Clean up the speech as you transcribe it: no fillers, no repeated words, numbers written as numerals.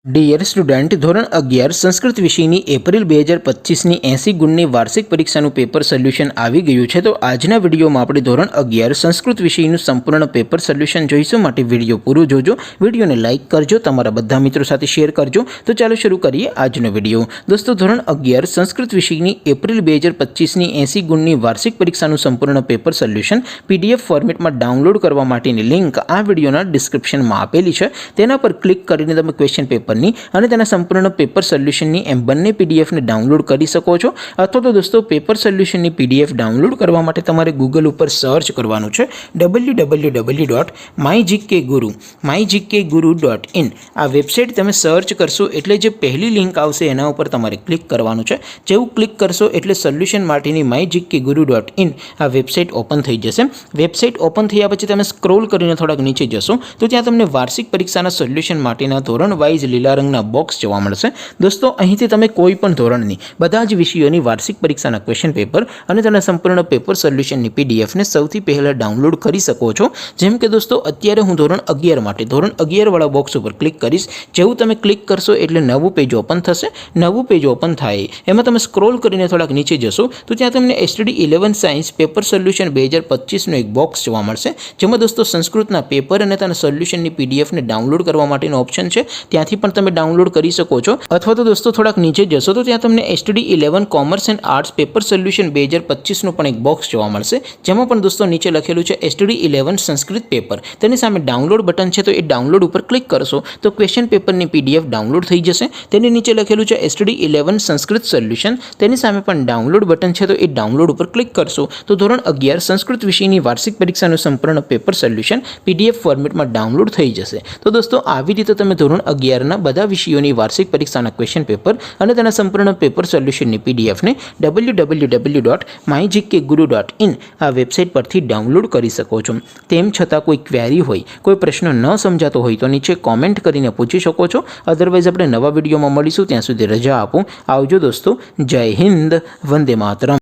Dear student, ધોરણ 11 સંસ્કૃત વિષયની April 2025ની 80 ગુણની વાર્ષિક પરીક્ષાનું પેપર સોલ્યુશન આવી ગયું છે। તો આજના વિડીયોમાં આપણે ધોરણ 11 સંસ્કૃત વિષયનું સંપૂર્ણ પેપર સોલ્યુશન જોઈશું। માટે વિડીયો પૂરો જોજો, વિડીયોને લાઇક કરજો, તમારા બધા મિત્રો સાથે શેર કરજો। તો ચાલો શરૂ કરીએ આજનો વિડીયો। દોસ્તો, ધોરણ 11 સંસ્કૃત વિષયની એપ્રિલ 2025ની 80 ગુણની વાર્ષિક પરીક્ષાનું સંપૂર્ણ પેપર સોલ્યુશન PDF ફોર્મેટમાં ડાઉનલોડ કરવા માટેની લિંક આ વિડીયોના ડિસ્ક્રિપ્શનમાં આપેલી છે। તેના પર ક્લિક કરીને તમે ક્વેશ્ચન પેપર અને તેના સંપૂર્ણ પેપર સોલ્યુશનની એમ બંને પીડીએફને ડાઉનલોડ કરી શકો છો। અથવા તો દોસ્તો, પેપર સોલ્યુશનની PDF ડાઉનલોડ કરવા માટે તમારે ગૂગલ ઉપર સર્ચ કરવાનું છે www.mygkguru.in। આ વેબસાઇટ તમે સર્ચ કરશો એટલે જે પહેલી લિંક આવશે એના ઉપર તમારે ક્લિક કરવાનું છે। જેવું ક્લિક કરશો એટલે સોલ્યુશન માટેની mygkguru.in આ વેબસાઇટ ઓપન થઈ જશે। વેબસાઇટ ઓપન થયા પછી તમે સ્ક્રોલ કરીને થોડાક નીચે જશો તો ત્યાં તમને વાર્ષિક પરીક્ષાના સોલ્યુશન માટેના ધોરણ વાઇઝ લીલા રંગના બોક્સ જોવા મળશે। દોસ્તો, અહીંથી તમે કોઈ પણ ધોરણની બધા જ વિષયોની વાર્ષિક પરીક્ષાના ક્વેશ્ચન પેપર અને તેના સંપૂર્ણ પેપર સોલ્યુશનની પીડીએફને સૌથી પહેલાં ડાઉનલોડ કરી શકો છો। જેમ કે દોસ્તો, અત્યારે હું ધોરણ 11 માટે ધોરણ 11 વાળા બોક્સ ઉપર ક્લિક કરીશ। જેવું તમે ક્લિક કરશો એટલે નવું પેજ ઓપન થશે। નવું પેજ ઓપન થાય એમાં તમે સ્ક્રોલ કરીને થોડાક નીચે જશો તો ત્યાં તમને STD 11 સાયન્સ પેપર સોલ્યુશન 2025નો એક બોક્સ જોવા મળશે, જેમાં દોસ્તો સંસ્કૃતના પેપર અને તેના સોલ્યુશનની પીડીએફને ડાઉનલોડ કરવા માટેનો ઓપ્શન છે। ત્યાંથી પણ તમે ડાઉનલોડ કરી શકો છો। અથવા તો દોસ્તો થોડાક નીચે જશો તો ત્યાં તમને STD 11 commerce and arts paper solution 2025નું પણ એક બોક્સ જોવા મળશે, જેમાં પણ દોસ્તો નીચે લખેલું છે STD 11 સંસ્કૃત પેપર। તેની સામે ડાઉનલોડ બટન છે, તો એ ડાઉનલોડ ઉપર ક્લિક કરશો તો ક્વેશ્ચન પેપરની PDF ડાઉનલોડ થઈ જશે। તેની નીચે લખેલું છે STD 11 સંસ્કૃત સોલ્યુશન, તેની સામે પણ ડાઉનલોડ બટન છે, તો એ ડાઉનલોડ ઉપર ક્લિક કરશો તો ધોરણ 11 સંસ્કૃત વિષયની વાર્ષિક પરીક્ષાનું સંપૂર્ણ પેપર સોલ્યુશન PDF ફોર્મેટમાં ડાઉનલોડ થઈ જશે। તો દોસ્તો, આવી રીતે તમે ધોરણ 11ના બધા વિષયોની વાર્ષિક પરીક્ષાના ક્વેશ્ચન પેપર અને તેના સંપૂર્ણ પેપર સોલ્યુશનની પીડીએફને www.mygkguru.in આ વેબસાઇટ પરથી ડાઉનલોડ કરી શકો છો। તેમ છતાં કોઈ ક્વેરી હોય, કોઈ પ્રશ્ન ન સમજાતો હોય તો નીચે કોમેન્ટ કરીને પૂછી શકો છો। અધરવાઇઝ આપણે નવા વિડીયોમાં મળીશું, ત્યાં સુધી રજા આપો। આવજો દોસ્તો, જય હિન્દ, વંદે માતરમ।